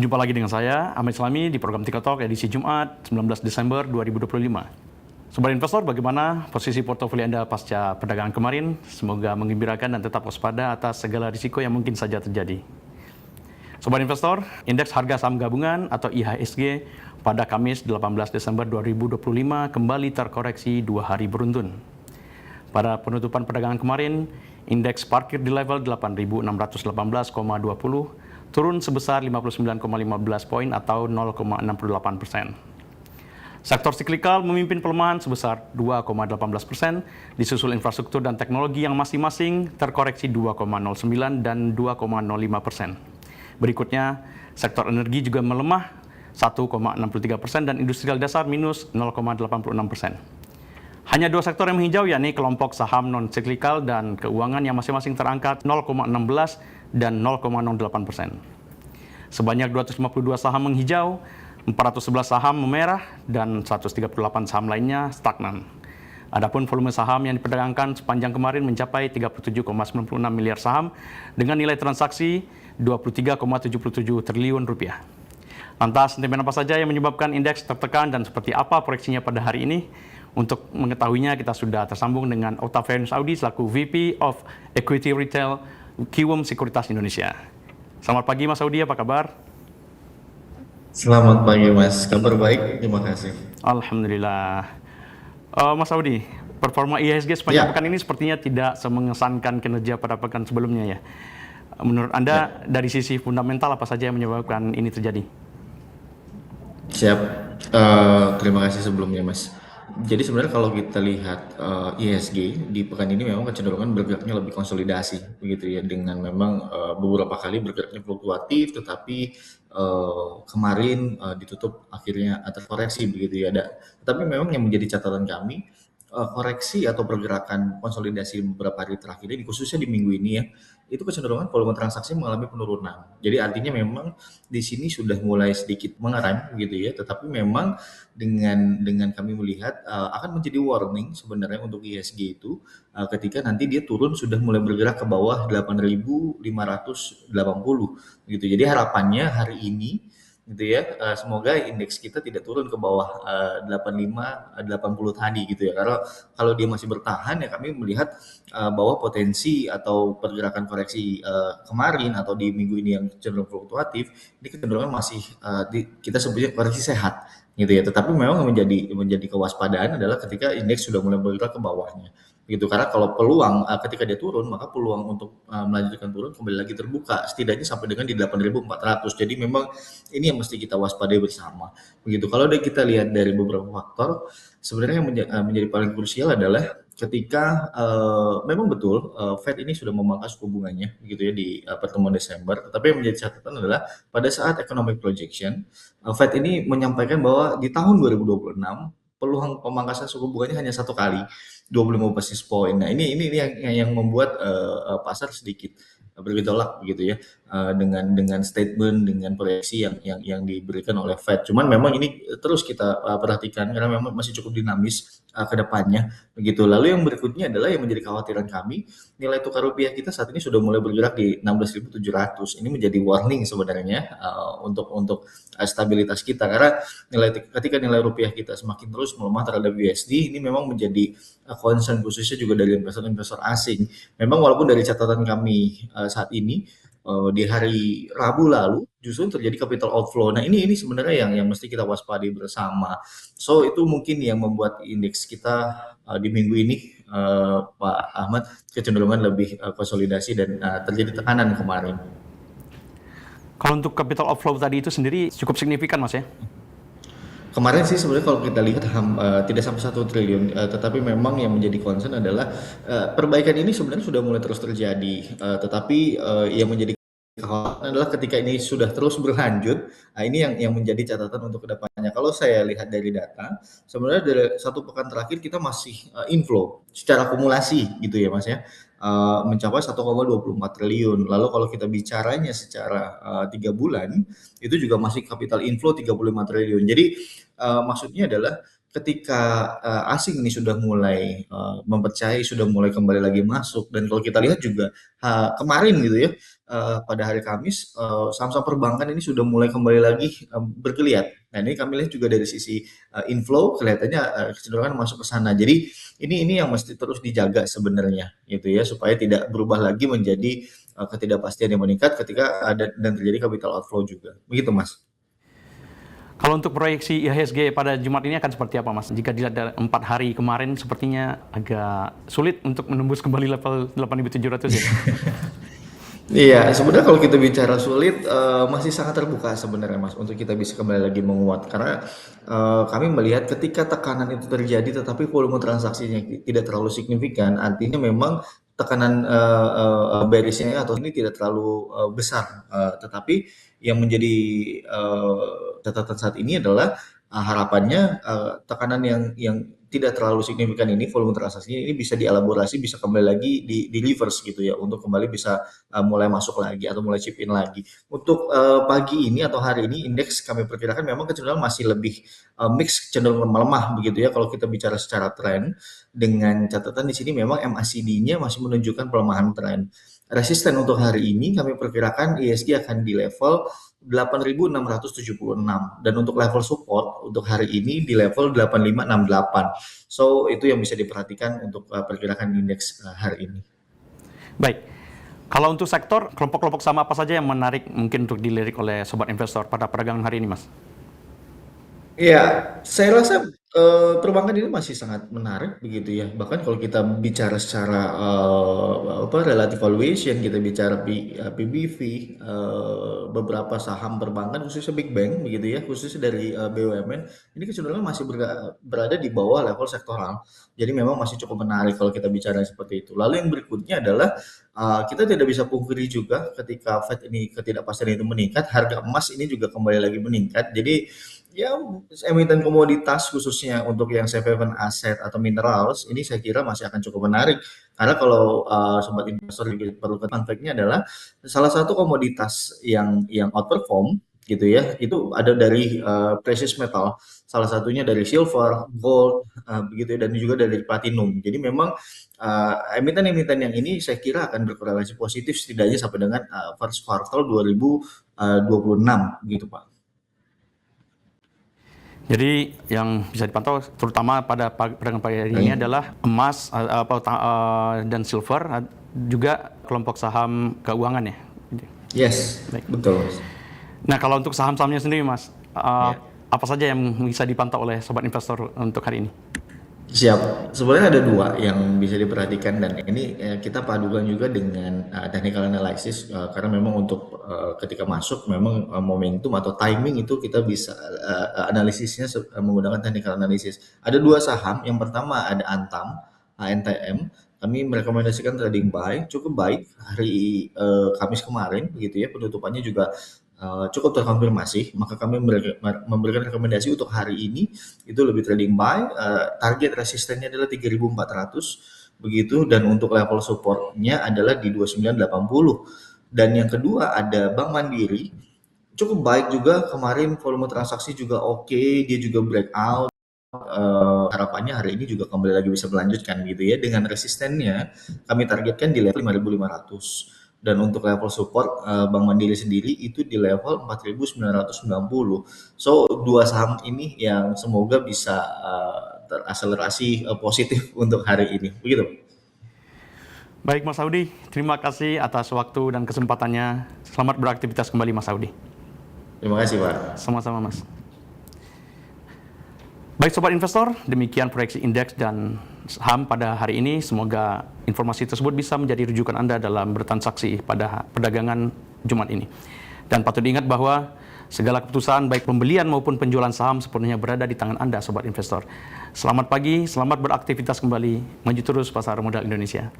Berjumpa lagi dengan saya, Ahmad Islami, di program Tiga Talk edisi Jumat, 19 Desember 2025. Sobat investor, bagaimana posisi portofolio Anda pasca perdagangan kemarin? Semoga menggembirakan dan tetap waspada atas segala risiko yang mungkin saja terjadi. Sobat investor, indeks harga saham gabungan atau IHSG pada Kamis 18 Desember 2025 kembali terkoreksi 2 hari beruntun. Pada penutupan perdagangan kemarin, indeks parkir di level 8.618,20, turun sebesar 59,15 poin atau 0,68%. Sektor siklikal memimpin pelemahan sebesar 2,18%, disusul infrastruktur dan teknologi yang masing-masing terkoreksi 2,09 dan 2,05%. Berikutnya, sektor energi juga melemah 1,63% dan industrial dasar minus 0,86%. Hanya dua sektor yang menghijau, yakni kelompok saham non-siklikal dan keuangan yang masing-masing terangkat 0,16 dan 0,08%. Sebanyak 252 saham menghijau, 411 saham memerah, dan 138 saham lainnya stagnan. Adapun volume saham yang diperdagangkan sepanjang kemarin mencapai 37,96 miliar saham dengan nilai transaksi 23,77 triliun rupiah. Lantas, sentimen apa saja yang menyebabkan indeks tertekan dan seperti apa proyeksinya pada hari ini? Untuk mengetahuinya, kita sudah tersambung dengan Octavianus Audi selaku VP of Equity Retail Kiwum Sekuritas Indonesia. Selamat pagi Mas Audi, apa kabar? Selamat pagi Mas, kabar baik, terima kasih. Alhamdulillah. Mas Audi, performa IHSG sepanjang pekan ini sepertinya tidak semengesankan kinerja pada pekan sebelumnya ya. Menurut Anda, dari sisi fundamental apa saja yang menyebabkan ini terjadi? Siap, terima kasih sebelumnya Mas. Jadi sebenarnya kalau kita lihat IHSG di pekan ini memang kecenderungan bergeraknya lebih konsolidasi, begitu ya, dengan memang beberapa kali bergeraknya fluktuatif, tetapi kemarin ditutup akhirnya terkoreksi, begitu ya. Tetapi memang yang menjadi catatan kami, koreksi atau pergerakan konsolidasi beberapa hari terakhir ini, khususnya di minggu ini ya, itu kecenderungan volume transaksi mengalami penurunan. Jadi artinya memang di sini sudah mulai sedikit mengerem gitu ya, tetapi memang dengan kami melihat akan menjadi warning sebenarnya untuk IHSG itu ketika nanti dia turun sudah mulai bergerak ke bawah 8.580 gitu. Jadi harapannya hari ini gitu ya, semoga indeks kita tidak turun ke bawah 85 80 tadi gitu ya, karena kalau dia masih bertahan ya kami melihat bahwa potensi atau pergerakan koreksi kemarin atau di minggu ini yang cenderung fluktuatif ini kecenderungan masih kita sebutnya koreksi sehat gitu ya, tetapi memang menjadi kewaspadaan adalah ketika indeks sudah mulai bergerak ke bawahnya gitu, karena kalau peluang ketika dia turun maka peluang untuk melanjutkan turun kembali lagi terbuka setidaknya sampai dengan di 8.400. Jadi memang ini yang mesti kita waspadai bersama begitu. Kalau kita lihat dari beberapa faktor sebenarnya yang menjadi paling krusial adalah ketika memang betul Fed ini sudah memangkas suku bunganya gitu ya di pertemuan Desember, tetapi yang menjadi catatan adalah pada saat economic projection Fed ini menyampaikan bahwa di tahun 2026 peluang pemangkasan suku bunganya hanya satu kali 25 basis point. Nah, ini yang membuat pasar sedikit bergejolak begitu ya, dengan statement, dengan proyeksi yang diberikan oleh Fed. Cuman memang ini terus kita perhatikan karena memang masih cukup dinamis ke depannya begitu. Lalu yang berikutnya adalah yang menjadi kekhawatiran kami, nilai tukar rupiah kita saat ini sudah mulai bergerak di 16.700. Ini menjadi warning sebenarnya untuk stabilitas kita, karena ketika nilai rupiah kita semakin terus melemah terhadap USD, ini memang menjadi concern khususnya juga dari investor-investor asing. Memang walaupun dari catatan kami saat ini di hari Rabu lalu justru terjadi capital outflow. Nah, ini sebenarnya yang mesti kita waspadai bersama. So itu mungkin yang membuat indeks kita di minggu ini Pak Ahmad kecenderungan lebih konsolidasi dan terjadi tekanan kemarin. Kalau untuk capital outflow tadi itu sendiri cukup signifikan Mas ya? Kemarin sih sebenarnya kalau kita lihat tidak sampai 1 triliun, tetapi memang yang menjadi concern adalah perbaikan ini sebenarnya sudah mulai terus terjadi, tetapi yang menjadi kekhawatiran adalah ketika ini sudah terus berlanjut, ini yang menjadi catatan untuk kedepannya. Kalau saya lihat dari data, sebenarnya dari 1 pekan terakhir kita masih inflow secara akumulasi gitu ya Mas ya, mencapai 1,24 triliun. Lalu kalau kita bicaranya secara 3 bulan, itu juga masih capital inflow 35 triliun. Jadi maksudnya adalah ketika asing ini sudah mulai mempercayai, sudah mulai kembali lagi masuk, dan kalau kita lihat juga kemarin gitu ya, pada hari Kamis saham-saham perbankan ini sudah mulai kembali lagi bergeliat. Nah ini kami lihat juga dari sisi inflow kelihatannya kecenderungan masuk ke sana. Jadi ini yang mesti terus dijaga sebenarnya gitu ya, supaya tidak berubah lagi menjadi ketidakpastian yang meningkat ketika ada dan terjadi capital outflow juga. Begitu Mas. Kalau untuk proyeksi IHSG pada Jumat ini akan seperti apa, Mas? Jika dilihat dari 4 hari kemarin, sepertinya agak sulit untuk menembus kembali level 8.700 ya. Iya, sebenarnya kalau kita bicara sulit, masih sangat terbuka sebenarnya Mas, untuk kita bisa kembali lagi menguat. Karena kami melihat ketika tekanan itu terjadi, tetapi volume transaksinya tidak terlalu signifikan, artinya memang tekanan bearish-nya atau ini tidak terlalu besar. Tetapi yang menjadi catatan saat ini adalah harapannya tekanan yang tidak terlalu signifikan ini, volume transaksinya ini bisa dielaborasi, bisa kembali lagi di reverse gitu ya, untuk kembali bisa mulai masuk lagi atau mulai chip in lagi. Untuk pagi ini atau hari ini indeks kami perkirakan memang kecenderungan masih lebih mix, cenderung melemah begitu ya kalau kita bicara secara tren, dengan catatan di sini memang MACD-nya masih menunjukkan pelemahan tren. Resisten untuk hari ini kami perkirakan ISG akan di level 8.676, dan untuk level support untuk hari ini di level 8.568. So itu yang bisa diperhatikan untuk pergerakan indeks hari ini. Baik, kalau untuk sektor, kelompok-kelompok saham apa saja yang menarik mungkin untuk dilirik oleh sobat investor pada perdagangan hari ini, Mas? Iya, saya rasa perbankan ini masih sangat menarik begitu ya. Bahkan kalau kita bicara secara apa relative valuation, kita bicara PBV, beberapa saham perbankan khususnya big bank begitu ya, khususnya dari BUMN, ini kecenderungan masih berada di bawah level sektoral. Jadi memang masih cukup menarik kalau kita bicara seperti itu. Lalu yang berikutnya adalah kita tidak bisa pungkiri juga ketika Fed ini ketidakpastian itu meningkat, harga emas ini juga kembali lagi meningkat. Jadi ya, emiten komoditas khususnya untuk yang safe haven aset atau minerals ini saya kira masih akan cukup menarik. Karena kalau sobat investor juga perlu fun fact-nya adalah salah satu komoditas yang outperform gitu ya, itu ada dari precious metal. Salah satunya dari silver, gold, begitu ya, dan juga dari platinum. Jadi memang emiten-emiten yang ini saya kira akan berkorelasi positif setidaknya sampai dengan first quarter 2026 gitu Pak. Jadi yang bisa dipantau terutama pada perdagangan pagi hari ini adalah emas dan silver, juga kelompok saham keuangan ya. Yes, Baik. betul. Nah kalau untuk saham-sahamnya sendiri, Mas, Ya. apa saja yang bisa dipantau oleh sobat investor untuk hari ini? Siap. Sebenarnya ada dua yang bisa diperhatikan, dan ini kita padukan juga dengan technical analysis, karena memang untuk ketika masuk memang momentum atau timing itu kita bisa analisisnya menggunakan technical analysis. Ada dua saham. Yang pertama ada Antam, ANTM. Kami merekomendasikan trading buy, cukup baik hari Kamis kemarin begitu ya, penutupannya juga cukup terkonfirmasi, maka kami memberikan rekomendasi untuk hari ini itu lebih trading buy, target resistennya adalah 3.400 begitu, dan untuk level supportnya adalah di 2980. Dan yang kedua ada Bank Mandiri, cukup baik juga kemarin, volume transaksi juga oke, dia juga breakout. Harapannya hari ini juga kembali lagi bisa melanjutkan gitu ya, dengan resistennya kami targetkan di level 5.500, dan untuk level support Bank Mandiri sendiri itu di level 4.990. So dua saham ini yang semoga bisa terakselerasi positif untuk hari ini begitu. Baik Mas Audi, terima kasih atas waktu dan kesempatannya. Selamat beraktivitas kembali Mas Audi. Terima kasih Pak. Sama-sama Mas. Baik sobat investor, demikian proyeksi indeks dan saham pada hari ini. Semoga informasi tersebut bisa menjadi rujukan Anda dalam bertransaksi pada perdagangan Jumat ini. Dan patut diingat bahwa segala keputusan baik pembelian maupun penjualan saham sepenuhnya berada di tangan Anda sobat investor. Selamat pagi, selamat beraktivitas kembali. Maju terus pasar modal Indonesia.